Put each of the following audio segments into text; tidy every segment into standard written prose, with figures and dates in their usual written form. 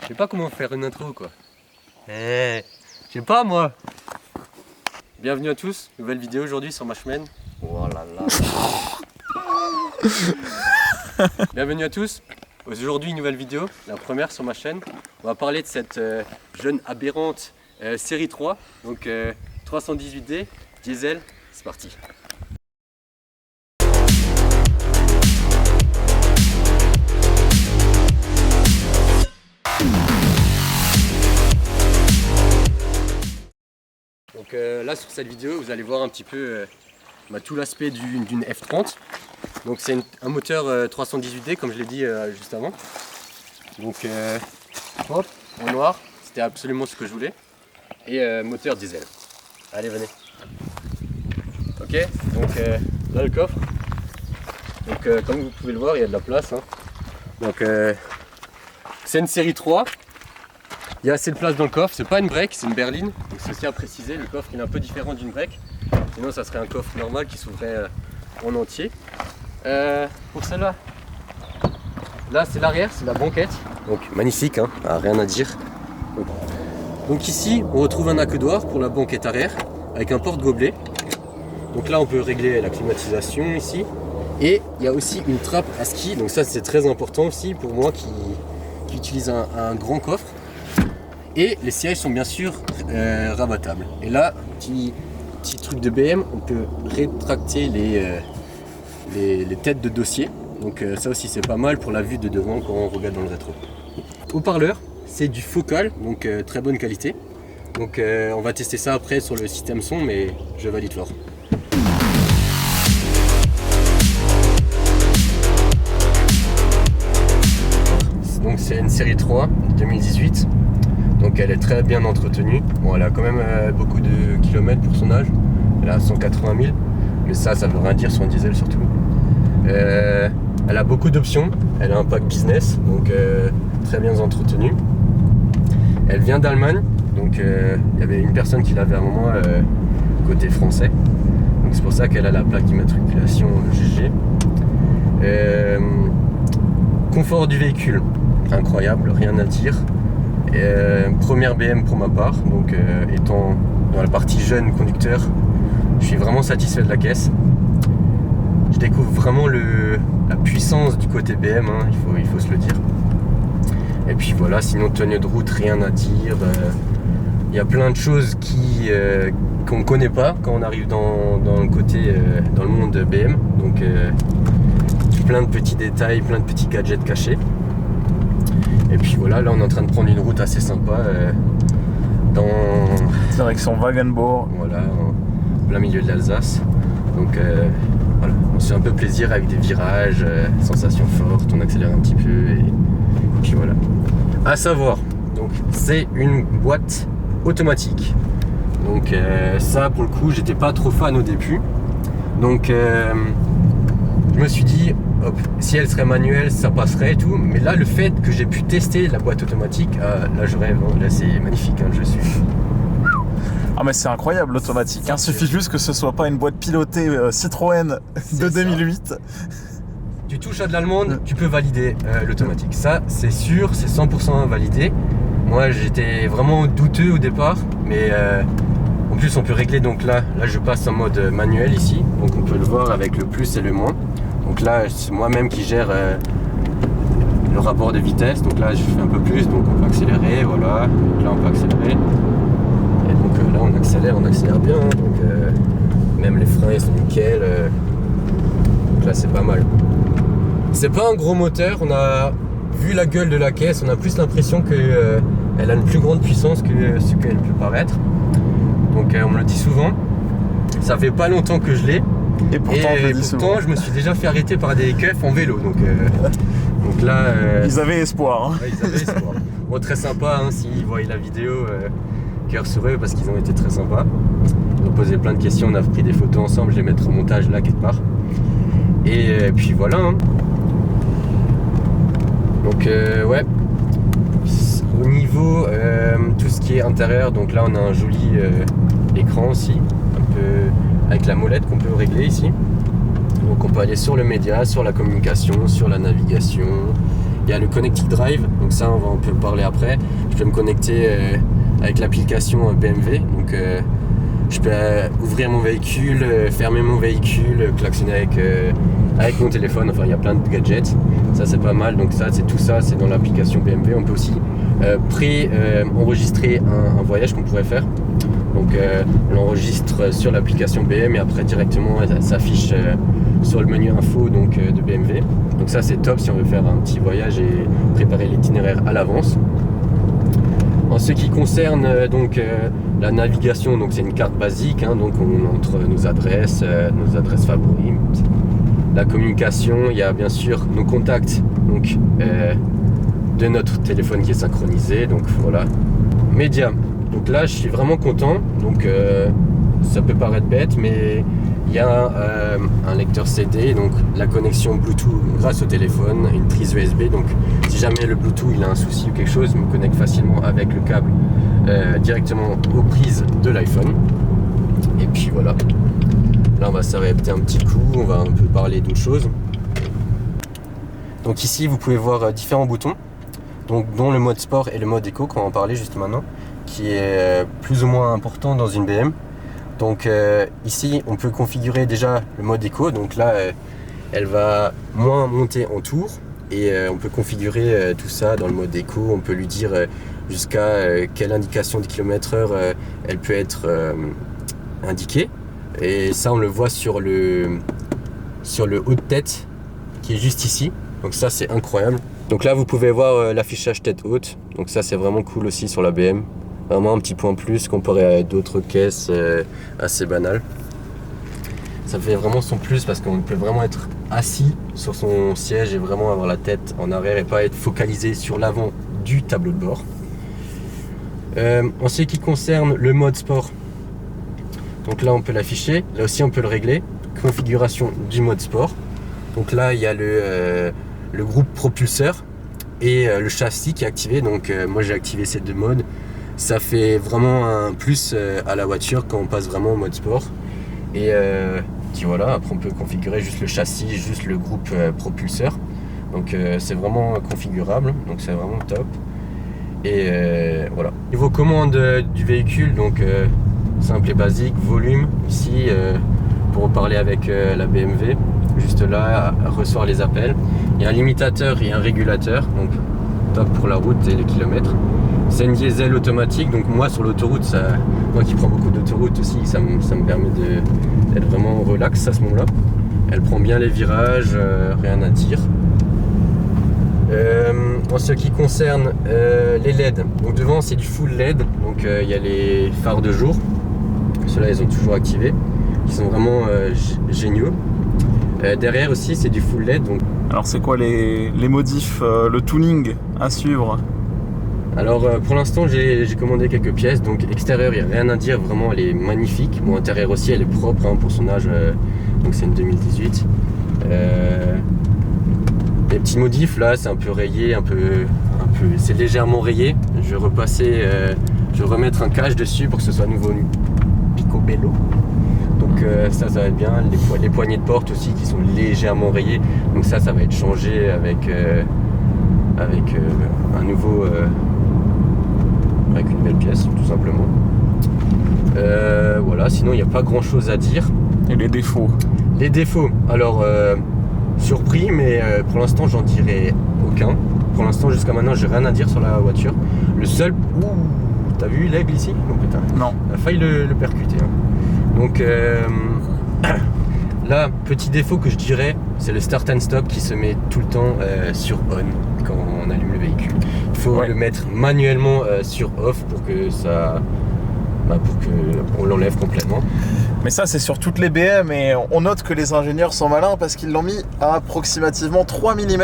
Je sais pas comment faire une intro quoi. Je sais pas moi. Bienvenue à tous, nouvelle vidéo aujourd'hui sur ma chaîne. Oh là là. Bienvenue à tous. Aujourd'hui une nouvelle vidéo, la première sur ma chaîne. On va parler de cette jeune aberrante série 3, donc 318D diesel. C'est parti. Donc là sur cette vidéo vous allez voir un petit peu tout l'aspect d'une F30. Donc c'est un moteur 318D comme je l'ai dit juste avant. Donc hop, en noir, c'était absolument ce que je voulais. Et moteur diesel. Allez venez. Ok, donc là le coffre. Donc comme vous pouvez le voir il y a de la place. Hein. Donc c'est une série 3. Il y a assez de place dans le coffre, c'est pas une break, c'est une berline. Donc c'est aussi à préciser, le coffre il est un peu différent d'une break. Sinon ça serait un coffre normal qui s'ouvrait en entier. Pour celle-là, là c'est l'arrière, c'est la banquette. Donc magnifique, hein, rien à dire. Donc ici on retrouve un accoudoir pour la banquette arrière avec un porte-gobelet. Donc là on peut régler la climatisation ici. Et il y a aussi une trappe à ski, donc ça c'est très important aussi pour moi qui utilise un grand coffre. Et les sièges sont bien sûr rabattables. Et là, petit truc de BM, on peut rétracter les têtes de dossier. Donc ça aussi c'est pas mal pour la vue de devant quand on regarde dans le rétro. Haut-parleur, c'est du Focal, donc très bonne qualité. Donc on va tester ça après sur le système son, mais je valide fort. Donc c'est une série 3 de 2018. Donc elle est très bien entretenue. Bon, elle a quand même beaucoup de kilomètres pour son âge. Elle a 180 000, mais ça veut rien dire sur un diesel surtout. Elle a beaucoup d'options. Elle a un pack business, donc très bien entretenue. Elle vient d'Allemagne, donc il y avait une personne qui l'avait à un moment côté français. Donc c'est pour ça qu'elle a la plaque d'immatriculation GG. Confort du véhicule, incroyable, rien à dire. Première BM pour ma part, donc étant dans la partie jeune conducteur, je suis vraiment satisfait de la caisse. Je découvre vraiment la puissance du côté BM, hein, il faut se le dire. Et puis voilà, sinon tenue de route, rien à dire. Il y a plein de choses qu'on ne connaît pas quand on arrive dans le côté, dans le monde BM. Donc plein de petits détails, plein de petits gadgets cachés. Et puis voilà, là on est en train de prendre une route assez sympa dans direction Wagenbourg. Voilà, en plein milieu de l'Alsace. Donc voilà, on se fait un peu plaisir avec des virages, sensations fortes, on accélère un petit peu et puis voilà. À savoir, donc c'est une boîte automatique. Donc ça pour le coup j'étais pas trop fan au début. Donc je me suis dit hop, si elle serait manuelle ça passerait et tout, mais là le fait que j'ai pu tester la boîte automatique, là je rêve, là c'est magnifique, hein, je suis... Ah mais c'est incroyable l'automatique, hein. Suffit juste que ce soit pas une boîte pilotée Citroën de 2008. Tu touches à de l'allemande, tu peux valider l'automatique, ça c'est sûr, c'est 100% validé. Moi j'étais vraiment douteux au départ, mais en plus on peut régler, donc là je passe en mode manuel ici, donc on peut le voir avec le plus et le moins. Donc là c'est moi-même qui gère le rapport de vitesse, donc là je fais un peu plus, donc on peut accélérer, voilà, donc là on peut accélérer. Et donc là on accélère bien, donc même les freins ils sont nickel, donc là c'est pas mal. C'est pas un gros moteur, on a vu la gueule de la caisse, on a plus l'impression qu'elle a une plus grande puissance que ce qu'elle peut paraître. Donc on me le dit souvent, ça fait pas longtemps que je l'ai. Et pourtant, je me suis déjà fait arrêter par des keufs en vélo. Donc là. Ils avaient espoir. Hein. Ouais, ils avaient espoir. Bon, très sympa, hein, s'ils voient la vidéo, cœur sur eux parce qu'ils ont été très sympas. Ils ont posé plein de questions, on a pris des photos ensemble, je les mettrai au montage là quelque part. Et puis voilà. Hein. Donc ouais. Au niveau tout ce qui est intérieur, donc là on a un joli écran aussi, un peu avec la molette qu'on peut régler ici. Donc on peut aller sur le média, sur la communication, sur la navigation. il y a le Connected Drive, donc ça on peut parler après. Je peux me connecter avec l'application BMW, donc je peux ouvrir mon véhicule, fermer mon véhicule, klaxonner avec mon téléphone, enfin il y a plein de gadgets, ça c'est pas mal, donc ça c'est dans l'application BMW. On peut aussi enregistrer un voyage qu'on pourrait faire, donc on l'enregistre sur l'application BM et après directement ça s'affiche sur le menu info donc, de BMW, donc ça c'est top si on veut faire un petit voyage et préparer l'itinéraire à l'avance. En ce qui concerne la navigation, donc c'est une carte basique, hein, donc on entre nos adresses favorites. La communication, il y a bien sûr nos contacts donc, de notre téléphone qui est synchronisé, donc voilà. Médias, donc là je suis vraiment content, donc ça peut paraître bête, mais il y a un lecteur CD, donc la connexion Bluetooth grâce au téléphone, une prise USB, donc si jamais le Bluetooth il a un souci ou quelque chose, je me connecte facilement avec le câble directement aux prises de l'iPhone. Et puis voilà, là on va s'arrêter un petit coup, on va un peu parler d'autre chose. Donc ici vous pouvez voir différents boutons, donc, dont le mode sport et le mode éco qu'on va en parler juste maintenant, qui est plus ou moins important dans une BM. Donc ici on peut configurer déjà le mode éco, donc là elle va moins monter en tour et on peut configurer tout ça dans le mode éco. On peut lui dire jusqu'à quelle indication de km/h elle peut être indiquée, et ça on le voit sur le haut de tête qui est juste ici, donc ça c'est incroyable. Donc là vous pouvez voir l'affichage tête haute, donc ça c'est vraiment cool aussi sur la BM. Vraiment un petit point plus comparé à d'autres caisses assez banales. Ça fait vraiment son plus parce qu'on peut vraiment être assis sur son siège et vraiment avoir la tête en arrière et pas être focalisé sur l'avant du tableau de bord. En ce qui concerne le mode sport, donc là on peut l'afficher, là aussi on peut le régler. Configuration du mode sport. Donc là il y a le groupe propulseur et le châssis qui est activé. Donc moi j'ai activé ces deux modes. Ça fait vraiment un plus à la voiture quand on passe vraiment en mode sport. Et puis voilà, après on peut configurer juste le châssis, juste le groupe propulseur. Donc c'est vraiment configurable, donc c'est vraiment top. Et voilà. Niveau commande du véhicule, donc simple et basique, volume ici pour parler avec la BMW. Juste là, recevoir les appels. Il y a un limitateur et un régulateur, donc top pour la route et les kilomètres. C'est une diesel automatique, donc moi sur l'autoroute, moi qui prends beaucoup d'autoroute aussi, ça me permet d'être vraiment relax à ce moment-là. Elle prend bien les virages, rien à dire. En ce qui concerne les LED, donc devant c'est du full LED, donc il y a les phares de jour, ceux-là ils sont toujours activés, ils sont vraiment géniaux. Derrière aussi c'est du full LED. Donc... Alors c'est quoi les modifs, le tuning à suivre? Alors pour l'instant j'ai commandé quelques pièces, donc extérieur il n'y a rien à dire, vraiment elle est magnifique. Bon, intérieur aussi elle est propre hein, pour son âge, donc c'est une 2018. Les petits modifs là c'est un peu rayé, c'est légèrement rayé. Je vais repasser, je vais remettre un cache dessus pour que ce soit nouveau picobello. Donc ça va être bien. Les poignées de porte aussi qui sont légèrement rayées, donc ça va être changé avec un nouveau avec une belle pièce tout simplement. Voilà, sinon il n'y a pas grand chose à dire. Et les défauts? Les défauts, alors surpris, mais pour l'instant j'en dirai aucun. Pour l'instant jusqu'à maintenant j'ai rien à dire sur la voiture. Le seul... Ouh, t'as vu l'aigle ici? Non putain. Non. On a failli le percuter. Hein. Donc là, petit défaut que je dirais, c'est le start and stop qui se met tout le temps sur on quand on allume le véhicule. Il faut le mettre manuellement sur off pour que ça... pour qu'on l'enlève complètement. Mais ça c'est sur toutes les BM, et on note que les ingénieurs sont malins parce qu'ils l'ont mis à approximativement 3 mm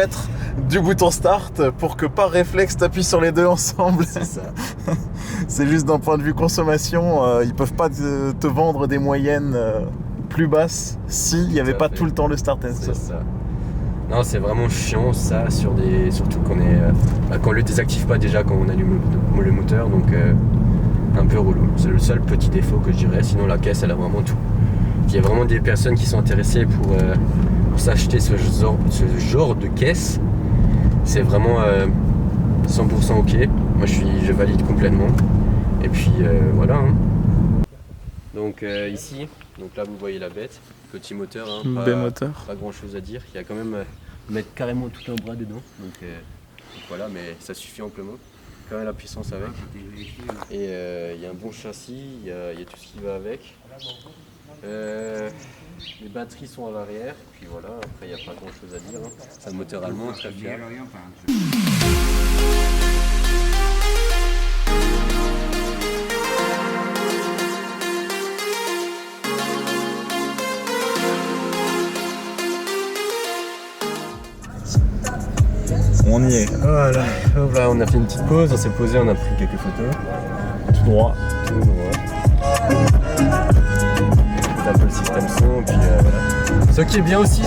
du bouton start pour que par réflexe tu appuies sur les deux ensemble. C'est ça. C'est juste d'un point de vue consommation, ils peuvent pas te vendre des moyennes plus basses s'il n'y avait pas tout le temps le start and stop. C'est ça. Non, c'est vraiment chiant ça, surtout qu'on le désactive pas déjà quand on allume le moteur, donc un peu relou. C'est le seul petit défaut que je dirais, sinon la caisse elle a vraiment tout. Il y a vraiment des personnes qui sont intéressées pour s'acheter ce genre de caisse. c'est vraiment 100% ok. Moi je valide complètement. Et puis voilà. Hein. Donc ici, donc là vous voyez la bête, petit moteur, hein, pas grand chose à dire. Il y a quand même mettre carrément tout un bras dedans. Donc voilà, mais ça suffit amplement. Quand même la puissance avec. Et il y a un bon châssis, il y a tout ce qui va avec. Les batteries sont à l'arrière, puis voilà, après il n'y a pas grand chose à dire. Hein. C'est un moteur allemand très fiable. On y est. Voilà. Hop là, on a fait une petite pause, on s'est posé, on a pris quelques photos. Tout droit. Tout droit. C'est un peu le système son, puis voilà. Ce qui est bien aussi,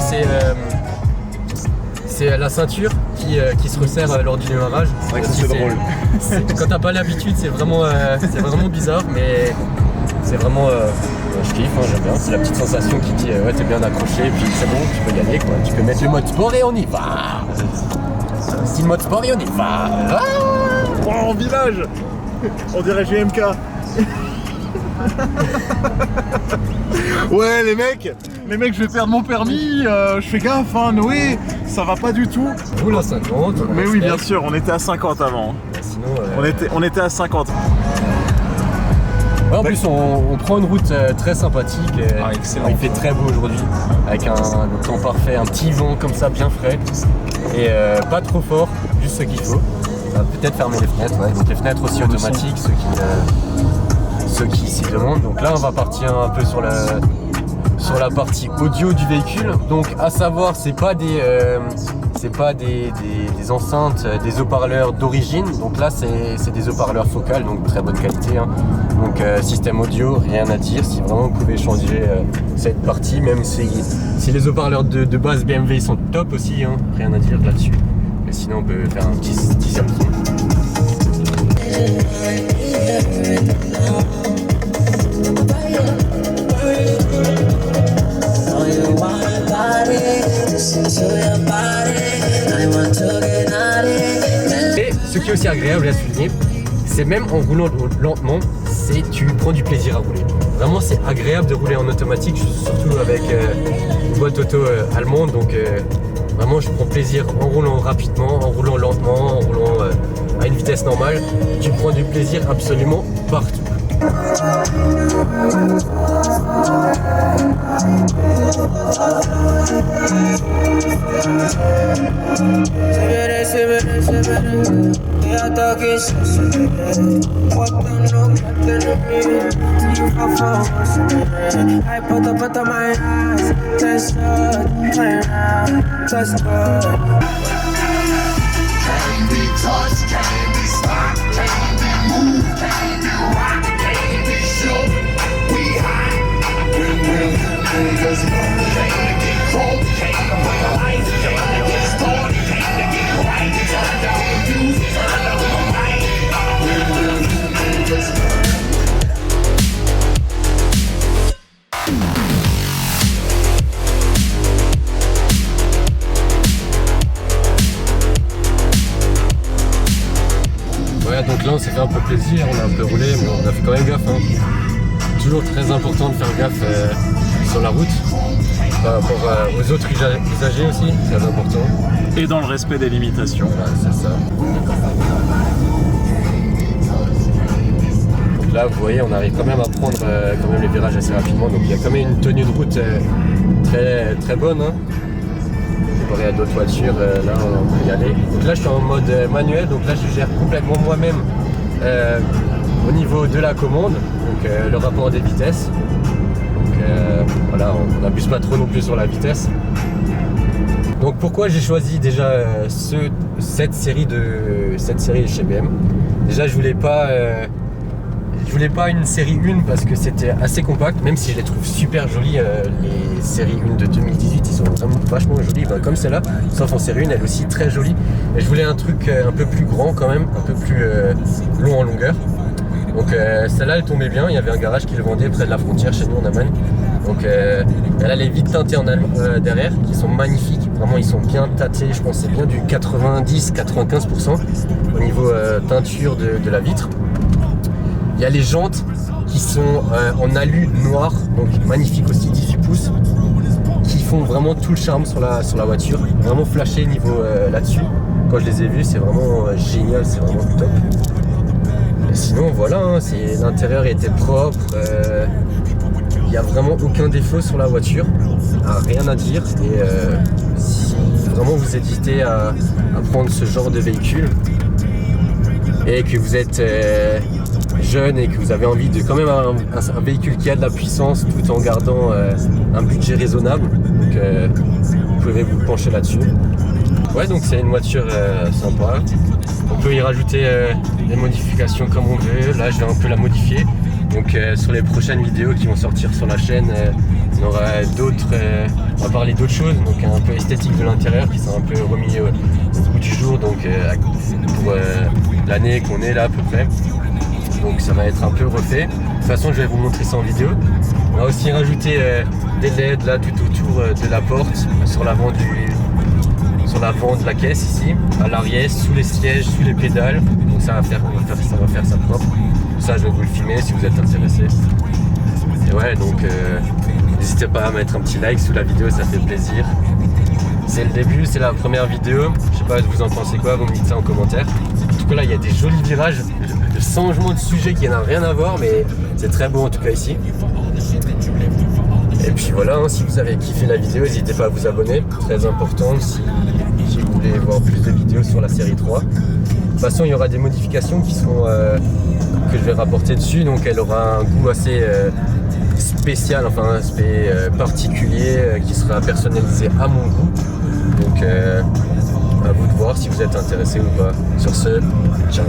c'est la ceinture qui se resserre lors du démarrage. C'est vrai que c'est drôle. Quand t'as pas l'habitude, c'est vraiment bizarre, mais c'est vraiment... je kiffe, hein, j'aime bien. C'est la petite sensation qui dit ouais, t'es bien accroché, puis c'est bon, tu peux y aller, quoi. Tu peux mettre le mode sport et on y va. Style mode sport et on y va. Ah oh, en village. On dirait GMK. Ouais les mecs, je vais perdre mon permis, je fais gaffe hein, Noé, ça va pas du tout. Roule à 50. Mais oui bien sûr, on était à 50 avant. Sinon, on était à 50. Ouais, en plus on prend une route très sympathique, excellent. Il fait très beau aujourd'hui, avec un temps parfait, un petit vent comme ça bien frais, et pas trop fort, juste ce qu'il faut. Peut-être fermer les fenêtres, ouais. Donc les fenêtres aussi automatiques, ceux qui s'y demandent. Donc là on va partir un peu sur la partie audio du véhicule. Donc à savoir, c'est pas des enceintes, des haut-parleurs d'origine. Donc là c'est des haut-parleurs focales, donc très bonne qualité. Hein. Donc système audio, rien à dire. Si vraiment vous pouvez changer cette partie, même si les haut-parleurs de base BMW sont top aussi, hein, rien à dire là-dessus. Mais sinon on peut faire un petit Samsung. Et ce qui est aussi agréable à souligner, c'est même en roulant lentement, tu prends du plaisir à rouler. Vraiment c'est agréable de rouler en automatique, surtout avec une boîte auto allemande, donc vraiment je prends plaisir en roulant rapidement, en roulant lentement, en roulant à une vitesse normale. Tu prends du plaisir absolument partout. Ouais, donc là on s'est fait un peu plaisir, on a un peu roulé, mais on a fait quand même gaffe. Hein. Toujours très important de faire gaffe sur la route, par rapport aux autres usagers aussi, très important. Et dans le respect des limitations. Voilà, c'est ça. Donc là vous voyez, on arrive quand même à prendre quand même les virages assez rapidement, donc il y a quand même une tenue de route très, très bonne. Hein. Comparé à d'autres voitures, là on peut y aller. Donc là je suis en mode manuel, donc là je gère complètement moi-même au niveau de la commande, donc le rapport des vitesses. Donc voilà, on n'abuse pas trop non plus sur la vitesse. Donc pourquoi j'ai choisi déjà cette série chez BM. Déjà je voulais pas une série 1 parce que c'était assez compact, même si je les trouve super jolies, les séries 1 de 2018, ils sont vraiment vachement jolis, comme celle-là, sauf en série 1, elle est aussi très jolie. Et je voulais un truc un peu plus grand quand même, un peu plus long en longueur. Donc celle-là elle tombait bien, il y avait un garage qui le vendait près de la frontière chez nous en Allemagne. Donc elle a les vitres teintées en derrière qui sont magnifiques. Vraiment, ils sont bien tâtés. Je pense que c'est bien du 90-95% au niveau teinture de la vitre. Il y a les jantes qui sont en alu noir, donc magnifique aussi, 18 pouces, qui font vraiment tout le charme sur la voiture. Vraiment flashé niveau là-dessus. Quand je les ai vus, c'est vraiment génial, c'est vraiment top. Et sinon, voilà, hein, l'intérieur était propre. Il n'y a vraiment aucun défaut sur la voiture, rien à dire. Et si vraiment vous hésitez à prendre ce genre de véhicule et que vous êtes jeune et que vous avez envie de quand même avoir un véhicule qui a de la puissance tout en gardant un budget raisonnable, donc vous pouvez vous pencher là-dessus. Ouais, donc c'est une voiture sympa. On peut y rajouter des modifications comme on veut. Là, je vais un peu la modifier. Donc sur les prochaines vidéos qui vont sortir sur la chaîne, on aura d'autres, on va parler d'autres choses, donc un peu esthétique de l'intérieur qui sont un peu remis au goût du jour, donc pour l'année qu'on est là à peu près. Donc ça va être un peu refait. De toute façon, je vais vous montrer ça en vidéo. On va aussi rajouter des LED là tout autour de la porte, sur l'avant de la caisse ici, à l'arrière, sous les sièges, sous les pédales. Donc ça va faire ça propre. Ça, je vais vous le filmer si vous êtes intéressé. Et ouais, donc n'hésitez pas à mettre un petit like sous la vidéo, ça fait plaisir. C'est le début, c'est la première vidéo. Je sais pas, vous en pensez quoi, vous me dites ça en commentaire. En tout cas, là, il y a des jolis virages, de changement de sujet qui n'a rien à voir, mais c'est très beau en tout cas ici. Et puis voilà, hein, si vous avez kiffé la vidéo, n'hésitez pas à vous abonner, très important si vous voulez voir plus de vidéos sur la série 3. De toute façon, il y aura des modifications qui seront, que je vais rapporter dessus, donc elle aura un goût assez spécial, enfin un aspect particulier qui sera personnalisé à mon goût. Donc à vous de voir si vous êtes intéressé ou pas. Sur ce, ciao.